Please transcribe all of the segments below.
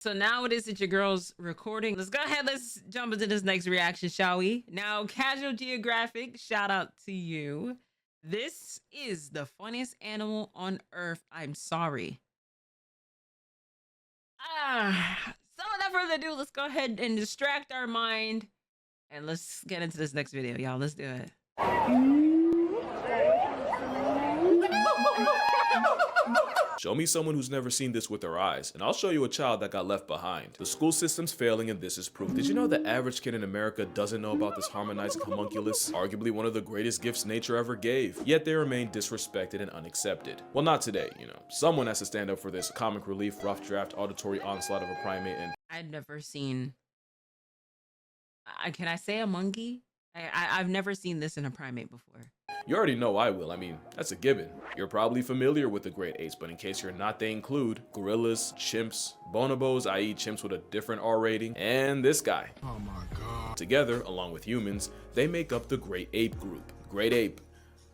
So now it is that your girl's recording. Let's go ahead. Let's jump into this next reaction, shall we? Now, Casual Geographic, shout out to you. This is the funniest animal on earth. I'm sorry. So without further ado, let's go ahead and distract our mind. And let's get into this next video, y'all. Let's do it. Show me someone who's never seen this with their eyes, and I'll show you a child that got left behind. The school system's failing, and this is proof. Did you know the average kid in America doesn't know about this harmonizing homunculus? Arguably one of the greatest gifts nature ever gave, yet they remain disrespected and unaccepted. Well, not today, you know. Someone has to stand up for this comic relief, rough draft, auditory onslaught of a primate, and I've never seen... can I say a monkey? I've never seen this in a primate before. You already know I will. I mean, that's a gibbon. You're probably familiar with the great apes, but in case you're not, they include gorillas, chimps, bonobos, i.e. chimps with a different R rating, and this guy. Oh my god. Together, along with humans, they make up the great ape group. Great ape.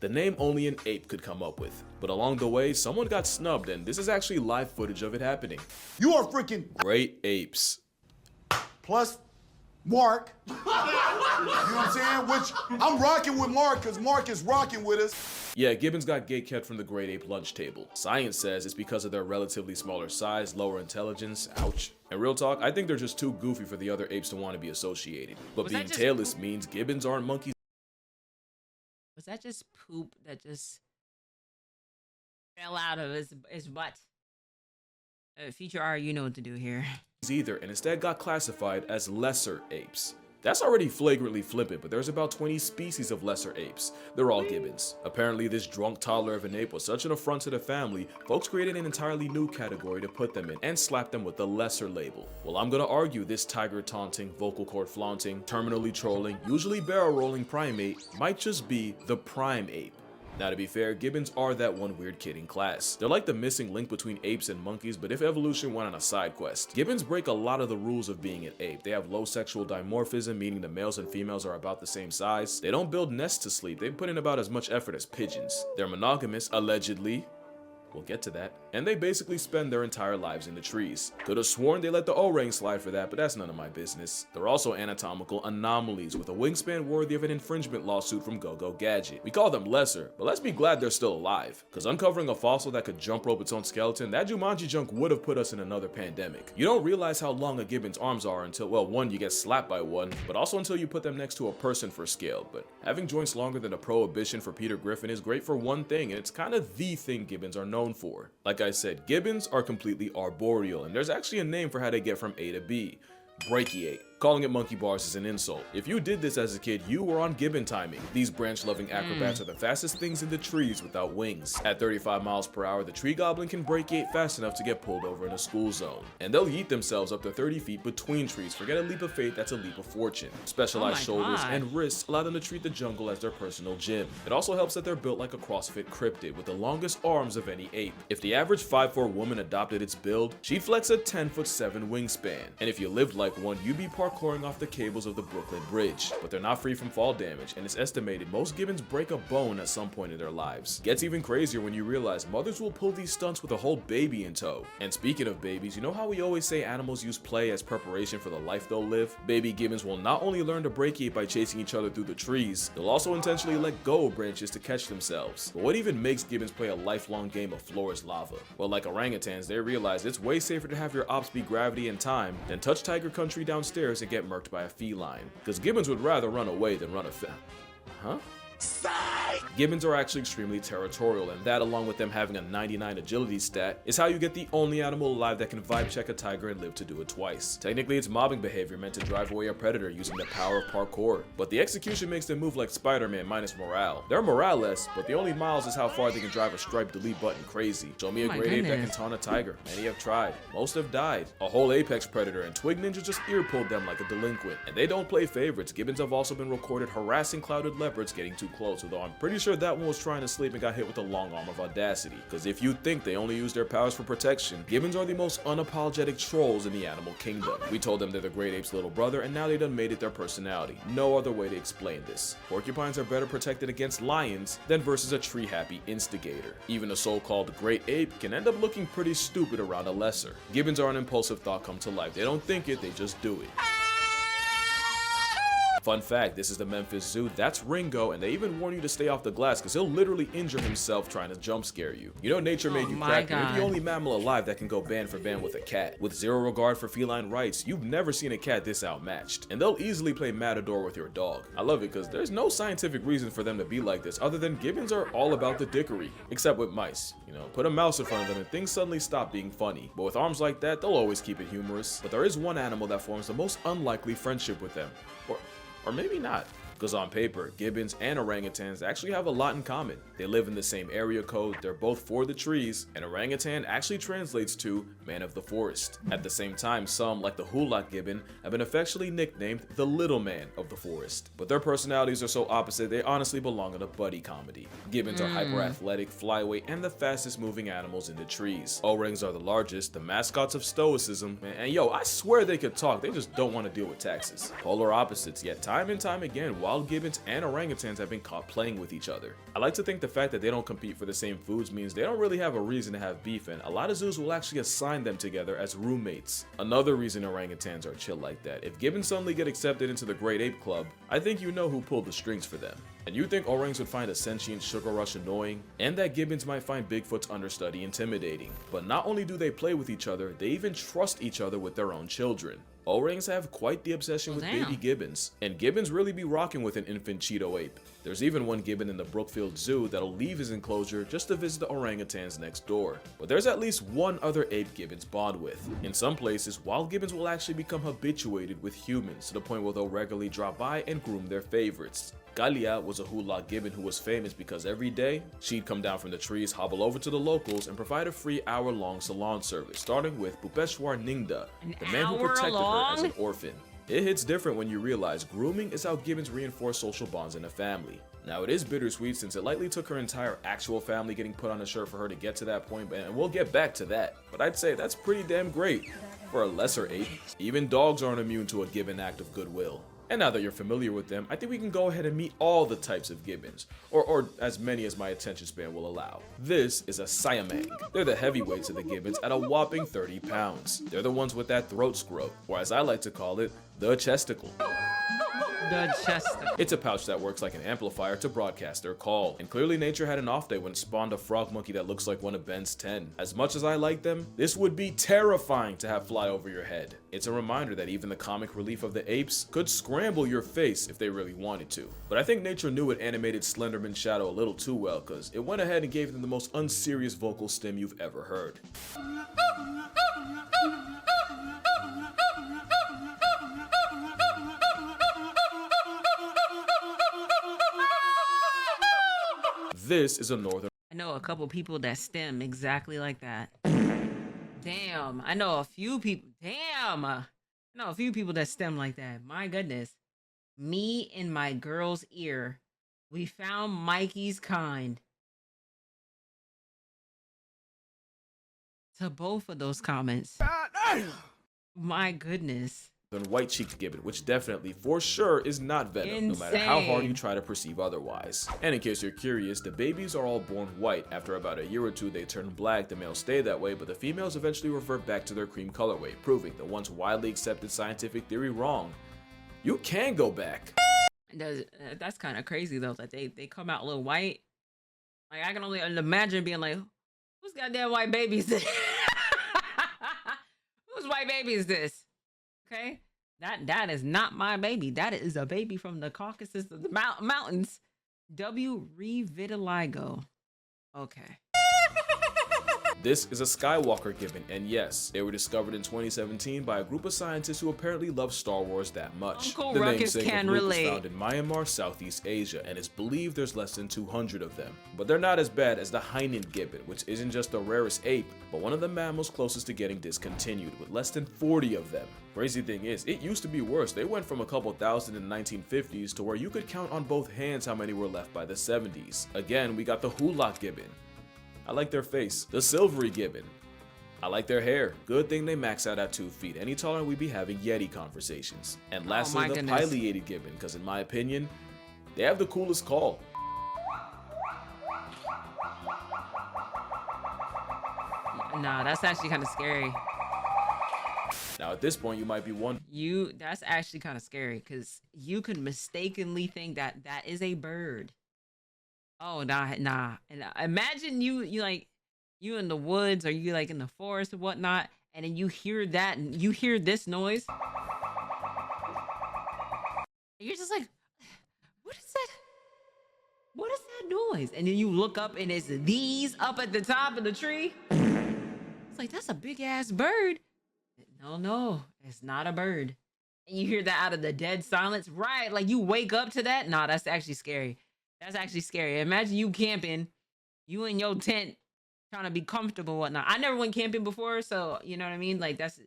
The name only an ape could come up with. But along the way, someone got snubbed, and this is actually live footage of it happening. You are freaking Great apes. plus Mark. You know what I'm saying? Which I'm rocking with Mark because Mark is rocking with us. Yeah, gibbons got gatekept from the great ape lunch table. Science says it's because of their relatively smaller size, lower intelligence. Ouch. And real talk, I think they're just too goofy for the other apes to want to be associated. But being tailless means gibbons aren't monkeys. Was that just poop that just fell out of his butt? Feature R, you know what to do here. Either, and instead got classified as lesser apes. That's already flagrantly flippant, but there's about 20 species of lesser apes. They're all gibbons. Apparently this drunk toddler of an ape was such an affront to the family, folks created an entirely new category to put them in and slapped them with the lesser label. Well, I'm gonna argue this tiger taunting, vocal cord flaunting, terminally trolling, usually barrel rolling primate might just be the prime ape. Now, to be fair, gibbons are that one weird kid in class. They're like the missing link between apes and monkeys, but if evolution went on a side quest. Gibbons break a lot of the rules of being an ape. They have low sexual dimorphism, meaning the males and females are about the same size. They don't build nests to sleep. They put in about as much effort as pigeons. They're monogamous, allegedly. We'll get to that. And they basically spend their entire lives in the trees. Could have sworn they let the O-ring slide for that, but that's none of my business. They're also anatomical anomalies with a wingspan worthy of an infringement lawsuit from Go-Go Gadget. We call them lesser, but let's be glad they're still alive. Cause uncovering a fossil that could jump rope its own skeleton, that Jumanji junk would have put us in another pandemic. You don't realize how long a gibbon's arms are until, well, one, you get slapped by one, but also until you put them next to a person for scale. But having joints longer than a prohibition for Peter Griffin is great for one thing, and it's kind of the thing gibbons are known for. Like I said, gibbons are completely arboreal, and there's actually a name for how they get from A to B. Brachiate. Calling it monkey bars is an insult. If you did this as a kid, you were on gibbon timing. These branch-loving acrobats are the fastest things in the trees without wings. At 35 miles per hour, the tree goblin can brachiate fast enough to get pulled over in a school zone. And they'll yeet themselves up to 30 feet between trees. Forget a leap of faith, that's a leap of fortune. Specialized shoulders and wrists allow them to treat the jungle as their personal gym. It also helps that they're built like a CrossFit cryptid with the longest arms of any ape. If the average 5'4" woman adopted its build, she'd flex a 10'7" wingspan. And if you lived like one, you'd be parkouring off the cables of the Brooklyn Bridge. But they're not free from fall damage, and it's estimated most gibbons break a bone at some point in their lives. Gets even crazier when you realize mothers will pull these stunts with a whole baby in tow. And speaking of babies, you know how we always say animals use play as preparation for the life they'll live? Baby gibbons will not only learn to brachiate by chasing each other through the trees, they'll also intentionally let go of branches to catch themselves. But what even makes gibbons play a lifelong game of floor is lava? Well, like orangutans, they realize it's way safer to have your ops be gravity and time than touch tiger country downstairs and get murked by a feline. Because gibbons would rather run away than run a Huh? Gibbons are actually extremely territorial, and that, along with them having a 99 agility stat, is how you get the only animal alive that can vibe check a tiger and live to do it twice. Technically, it's mobbing behavior meant to drive away a predator using the power of parkour, but the execution makes them move like Spider-Man minus morale. They're morale-less, but the only miles is how far they can drive a stripe delete button crazy. Show me a great ape that can taunt a tiger. Many have tried. Most have died. A whole apex predator and twig ninja just ear-pulled them like a delinquent. And they don't play favorites. Gibbons have also been recorded harassing clouded leopards getting too too close, although I'm pretty sure that one was trying to sleep and got hit with the long arm of audacity. Because if you think they only use their powers for protection, gibbons are the most unapologetic trolls in the animal kingdom. We told them they're the great ape's little brother, and now they done made it their personality. No other way to explain this. Porcupines are better protected against lions than versus a tree-happy instigator. Even a so-called great ape can end up looking pretty stupid around a lesser. Gibbons are an impulsive thought come to life. They don't think it, they just do it. Fun fact, this is the Memphis Zoo, that's Ringo, and they even warn you to stay off the glass because he'll literally injure himself trying to jump scare you. You know nature made you crack, you're the only mammal alive that can go band for band with a cat. With zero regard for feline rights, you've never seen a cat this outmatched, and they'll easily play Matador with your dog. I love it because there's no scientific reason for them to be like this other than gibbons are all about the dickery, except with mice. You know, put a mouse in front of them and things suddenly stop being funny. But with arms like that, they'll always keep it humorous. But there is one animal that forms the most unlikely friendship with them. Or maybe not. Because on paper, gibbons and orangutans actually have a lot in common. They live in the same area code, they're both for the trees, and orangutan actually translates to man of the forest. At the same time, some, like the Hulak gibbon, have been affectionately nicknamed the little man of the forest. But their personalities are so opposite, they honestly belong in a buddy comedy. Gibbons are hyper-athletic, flyweight, and the fastest moving animals in the trees. Orangs are the largest, the mascots of stoicism, and yo, I swear they could talk, they just don't want to deal with taxes. Polar opposites, yet time and time again, wild gibbons and orangutans have been caught playing with each other. I like to think the fact that they don't compete for the same foods means they don't really have a reason to have beef, and a lot of zoos will actually assign them together as roommates. Another reason orangutans are chill like that, if gibbons suddenly get accepted into the Great Ape Club, I think you know who pulled the strings for them. And you think orangs would find a sentient sugar rush annoying, and that gibbons might find Bigfoot's understudy intimidating. But not only do they play with each other, they even trust each other with their own children. Orangs have quite the obsession with baby gibbons, and gibbons really be rocking with an infant Cheeto ape. There's even one gibbon in the Brookfield Zoo that'll leave his enclosure just to visit the orangutans next door. But there's at least one other ape gibbons bond with. In some places, wild gibbons will actually become habituated with humans to the point where they'll regularly drop by and groom their favorites. Galia was a Hulak gibbon who was famous because every day, she'd come down from the trees, hobble over to the locals, and provide a free hour-long salon service, starting with Bupeshwar Ningda, the man who protected her as an orphan. It hits different when you realize grooming is how gibbons reinforce social bonds in a family. Now it is bittersweet since it likely took her entire actual family getting put on a shirt for her to get to that point, and we'll get back to that. But I'd say that's pretty damn great for a lesser ape. Even dogs aren't immune to a gibbon act of goodwill. And now that you're familiar with them, I think we can go ahead and meet all the types of gibbons, or as many as my attention span will allow. This is a Siamang. They're the heavyweights of the gibbons at a whopping 30 pounds. They're the ones with that throat scrub, or as I like to call it, the chesticle. The chesticle. It's a pouch that works like an amplifier to broadcast their call, and clearly nature had an off day when it spawned a frog monkey that looks like one of Ben's 10. As much as I like them, this would be terrifying to have fly over your head. It's a reminder that even the comic relief of the apes could scramble your face if they really wanted to. But I think nature knew it animated Slenderman's shadow a little too well, cause it went ahead and gave them the most unserious vocal stim you've ever heard. This is a northern. I know a couple people that stem exactly like that. Damn, I know a few people. Damn, I know a few people that stem like that. My goodness. Me in my girl's ear. We found Mikey's kind. To both of those comments. My goodness. White-cheeked gibbon, which definitely, for sure, is not venom, no matter how hard you try to perceive otherwise. And in case you're curious, the babies are all born white. After about a year or two, they turn black. The males stay that way, but the females eventually revert back to their cream colorway, proving the once widely accepted scientific theory wrong. You can go back. That's kind of crazy, though, that they come out a little white. Like, I can only imagine being like, whose goddamn white baby is this? Whose white baby is this? Okay, that is not my baby. That is a baby from the Caucasus of the mountains. W. revitiligo. Okay. This is a Skywalker gibbon, and yes, they were discovered in 2017 by a group of scientists who apparently love Star Wars that much. Uncle The Ruckus namesake can of Luke relate. is found in Myanmar, Southeast Asia, and it's believed there's less than 200 of them. But they're not as bad as the Hainan gibbon, which isn't just the rarest ape, but one of the mammals closest to getting discontinued, with less than 40 of them. Crazy thing is, it used to be worse. They went from a couple thousand in the 1950s to where you could count on both hands how many were left by the 70s. Again, we got the Hulak gibbon. I like their face. The Silvery gibbon. I like their hair. Good thing they max out at 2 feet. Any taller, we'd be having Yeti conversations. And lastly, my the goodness. Pileated gibbon, because in my opinion, they have the coolest call. Nah, that's actually kind of scary. Now at this point, you might be wondering, That's actually kind of scary because you could mistakenly think that that is a bird. Oh, nah. And imagine you in the woods or you like in the forest or whatnot, and then you hear that and you hear this noise. And you're just like, what is that? What is that noise? And then you look up and it's these up at the top of the tree. It's like, that's a big ass bird. No, it's not a bird. And you hear that out of the dead silence, right? Like you wake up to that. Nah, that's actually scary. That's actually scary. Imagine you camping, you in your tent, trying to be comfortable, and whatnot. I never went camping before, so you know what I mean. Like that's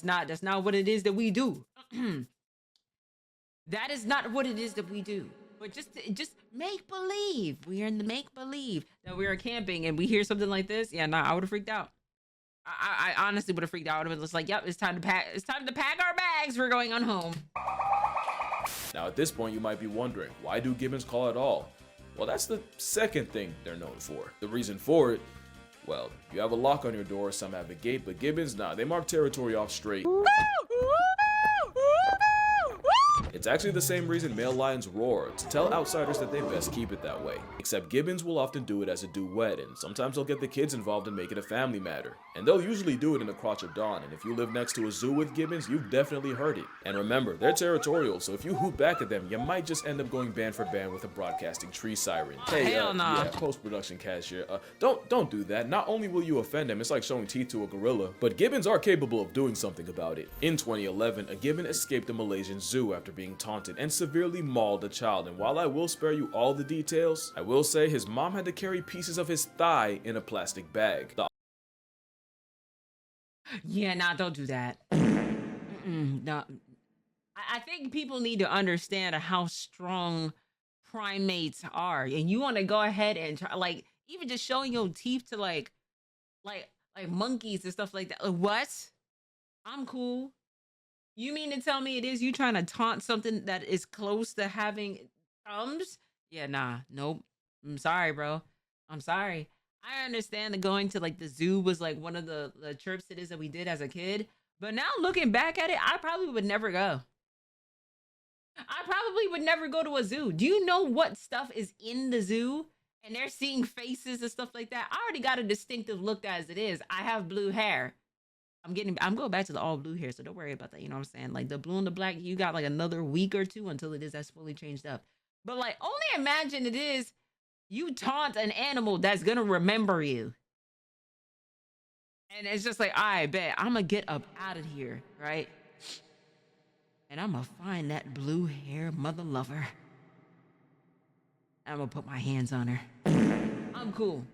not what it is that we do. That is not what it is that we do. But just make believe. We are in the make believe that we are camping and we hear something like this. Yeah, nah, I would have freaked out. I honestly would have freaked out. I would have been just like, yep, it's time to pack our bags. We're going on home. Now at this point, you might be wondering, why do gibbons call at all? Well, that's the second thing they're known for. The reason for it, well, you have a lock on your door, some have a gate, but gibbons, nah, they mark territory off straight. It's actually the same reason male lions roar, to tell outsiders that they best keep it that way. Except gibbons will often do it as a duet, and sometimes they'll get the kids involved and make it a family matter. And they'll usually do it in the crotch of dawn, and if you live next to a zoo with gibbons, you've definitely heard it. And remember, they're territorial, so if you hoot back at them, you might just end up going band for band with a broadcasting tree siren. Hell nah. Yeah, post-production cashier, don't do that. Not only will you offend them, it's like showing teeth to a gorilla, but gibbons are capable of doing something about it. In 2011, a gibbon escaped a Malaysian zoo after being taunted and severely mauled a child, and while I will spare you all the details, I will say his mom had to carry pieces of his thigh in a plastic bag. Yeah, nah, don't do that. No. I think people need to understand how strong primates are, and you want to go ahead and try, like, even just showing your teeth to like monkeys and stuff like that. Like, what? I'm cool. You mean to tell me it is you trying to taunt something that is close to having thumbs? Yeah, nah, nope. I'm sorry, bro. I'm sorry. I understand that going to like the zoo was like one of the trips it is that we did as a kid. But now looking back at it, I probably would never go. I probably would never go to a zoo. Do you know what stuff is in the zoo? And they're seeing faces and stuff like that. I already got a distinctive look as it is. I have blue hair. I'm going back to the all blue hair, so don't worry about that. You know what I'm saying? Like the blue and the black, you got like another week or two until it is that's fully changed up. But like, only imagine it is you taunt an animal that's gonna remember you. And it's just like, I bet I'm gonna get up out of here, right? And I'm gonna find that blue hair mother lover. I'm gonna put my hands on her. I'm cool.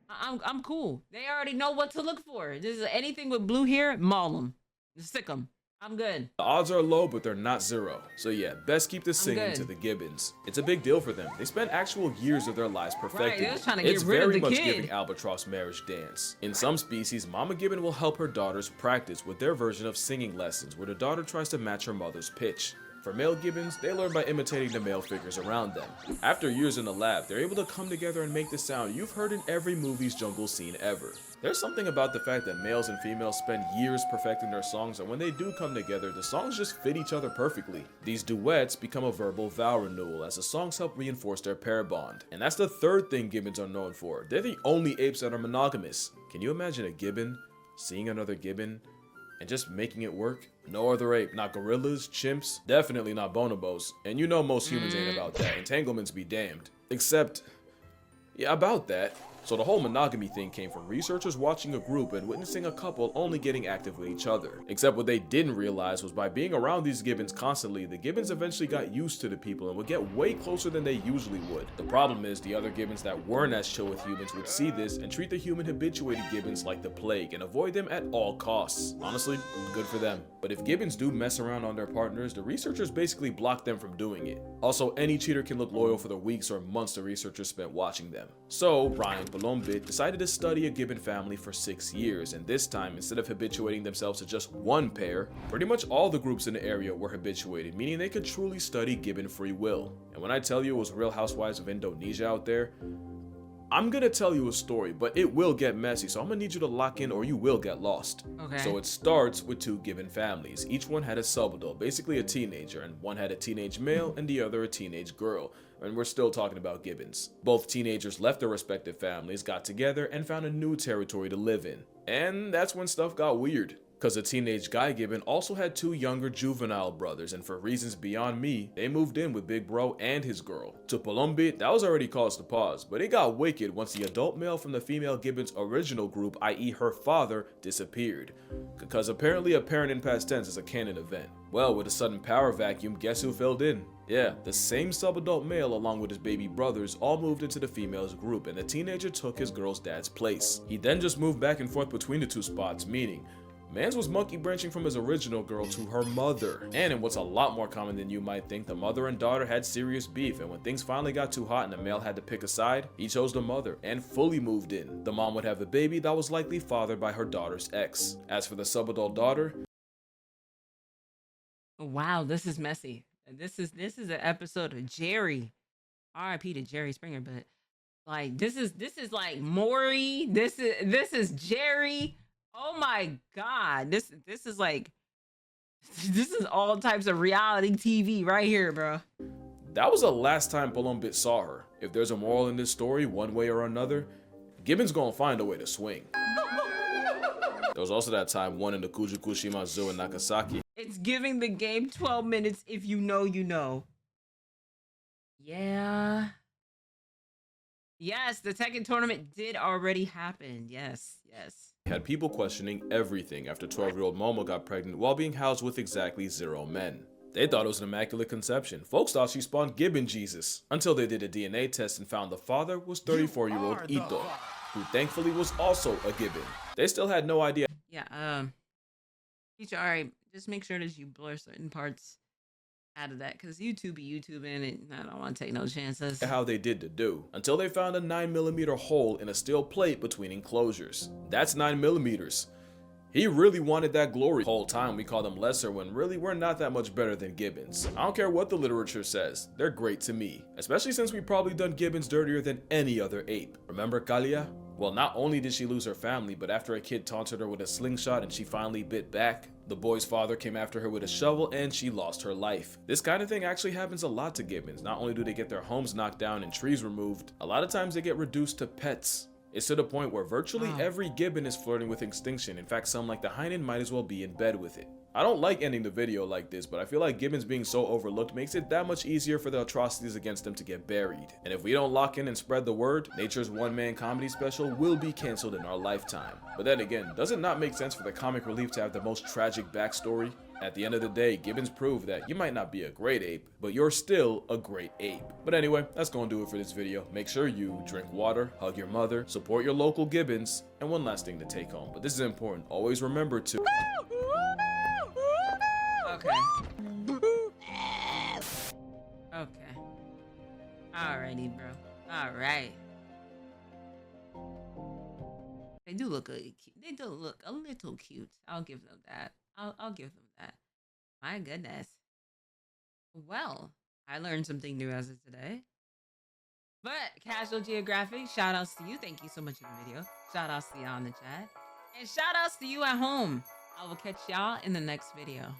I'm cool. They already know what to look for. This is anything with blue hair, maul them. Stick them. I'm good. The odds are low, but they're not zero. So yeah, best keep this singing to the gibbons. It's a big deal for them. They spend actual years of their lives perfecting Right, it. trying to get It's rid of very the much kid. giving albatross marriage dance. In some species, mama gibbon will help her daughters practice with their version of singing lessons, where the daughter tries to match her mother's pitch. For male gibbons, they learn by imitating the male figures around them. After years in the lab, they're able to come together and make the sound you've heard in every movie's jungle scene ever. There's something about the fact that males and females spend years perfecting their songs, and when they do come together, the songs just fit each other perfectly. These duets become a verbal vow renewal as the songs help reinforce their pair bond. And that's the third thing gibbons are known for. They're the only apes that are monogamous. Can you imagine a gibbon seeing another gibbon and just making it work? No other ape, not gorillas, chimps, definitely not bonobos. And you know most humans ain't about that. Entanglements be damned. Except, yeah, about that. So the whole monogamy thing came from researchers watching a group and witnessing a couple only getting active with each other. Except what they didn't realize was by being around these gibbons constantly, the gibbons eventually got used to the people and would get way closer than they usually would. The problem is the other gibbons that weren't as chill with humans would see this and treat the human habituated gibbons like the plague and avoid them at all costs. Honestly, good for them. But if gibbons do mess around on their partners, the researchers basically block them from doing it. Also, any cheater can look loyal for the weeks or months the researchers spent watching them. So Brian Palombit decided to study a gibbon family for 6 years, and this time, instead of habituating themselves to just one pair, pretty much all the groups in the area were habituated, meaning they could truly study gibbon free will. And when I tell you it was Real Housewives of Indonesia out there, I'm gonna tell you a story, but it will get messy, so I'm gonna need you to lock in or you will get lost. Okay. So it starts with 2 gibbon families. Each one had a subadult, basically a teenager, and one had a teenage male and the other a teenage girl. And we're still talking about gibbons. Both teenagers left their respective families, got together, and found a new territory to live in. And that's when stuff got weird. Cause the teenage guy gibbon also had 2 younger juvenile brothers, and for reasons beyond me, they moved in with Big Bro and his girl. To Palombit, that was already cause to pause, but it got wicked once the adult male from the female gibbon's original group, i.e. her father, disappeared. Because apparently a parent in past tense is a canon event. Well, with a sudden power vacuum, guess who filled in? Yeah, the same subadult male along with his baby brothers all moved into the female's group, and the teenager took his girl's dad's place. He then just moved back and forth between the 2 spots, meaning mans was monkey branching from his original girl to her mother. And in what's a lot more common than you might think, the mother and daughter had serious beef, and when things finally got too hot and the male had to pick a side, he chose the mother and fully moved in. The mom would have a baby that was likely fathered by her daughter's ex. As for the subadult daughter, Wow, this is messy. This is an episode of Jerry. R.I.P. to Jerry Springer, but like this is like Maury. This is Jerry. Oh my God. This is like this is all types of reality TV right here, bro. that was the last time Palombit saw her. If there's a moral in this story, one way or another, Gibbons gonna find a way to swing. There was also that time one in the Kujukushima Zoo in Nagasaki. It's giving the game 12 minutes if you know, you know. Yeah. Yes, the Tekken tournament did already happen. Yes, yes. Had people questioning everything after 12-year-old Momo got pregnant while being housed with exactly 0 men. They thought it was an immaculate conception. Folks thought she spawned Gibbon Jesus, until they did a DNA test and found the father was 34-year-old Ito, who thankfully was also a Gibbon. They still had no idea. Yeah, teacher, alright, just make sure that you blur certain parts out of that, because YouTube be YouTubing and I don't want to take no chances. How they did to do, until they found a 9mm hole in a steel plate between enclosures. That's 9mm. He really wanted that glory. The whole time we call them lesser when really we're not that much better than Gibbons. I don't care what the literature says, they're great to me. Especially since we've probably done Gibbons dirtier than any other ape. Remember Kalia? Well, not only did she lose her family, but after a kid taunted her with a slingshot and she finally bit back, the boy's father came after her with a shovel and she lost her life. This kind of thing actually happens a lot to Gibbons. Not only do they get their homes knocked down and trees removed, a lot of times they get reduced to pets. It's to the point where virtually every Gibbon is flirting with extinction. In fact, some like the Heinen might as well be in bed with it. I don't like ending the video like this, but I feel like Gibbons being so overlooked makes it that much easier for the atrocities against them to get buried. And if we don't lock in and spread the word, Nature's one-man comedy special will be cancelled in our lifetime. But then again, does it not make sense for the comic relief to have the most tragic backstory? At the end of the day, Gibbons proved that you might not be a great ape, but you're still a great ape. But anyway, that's gonna do it for this video. Make sure you drink water, hug your mother, support your local Gibbons, and one last thing to take home, but this is important, always remember to... Okay. Okay. Alrighty, bro. Alright. They do look cute. They do look a little cute. I'll give them that. I'll give them that. My goodness. Well, I learned something new as of today. But Casual Geographic, shout outs to you. Thank you so much for the video. Shout outs to y'all in the chat. And shout outs to you at home. I will catch y'all in the next video.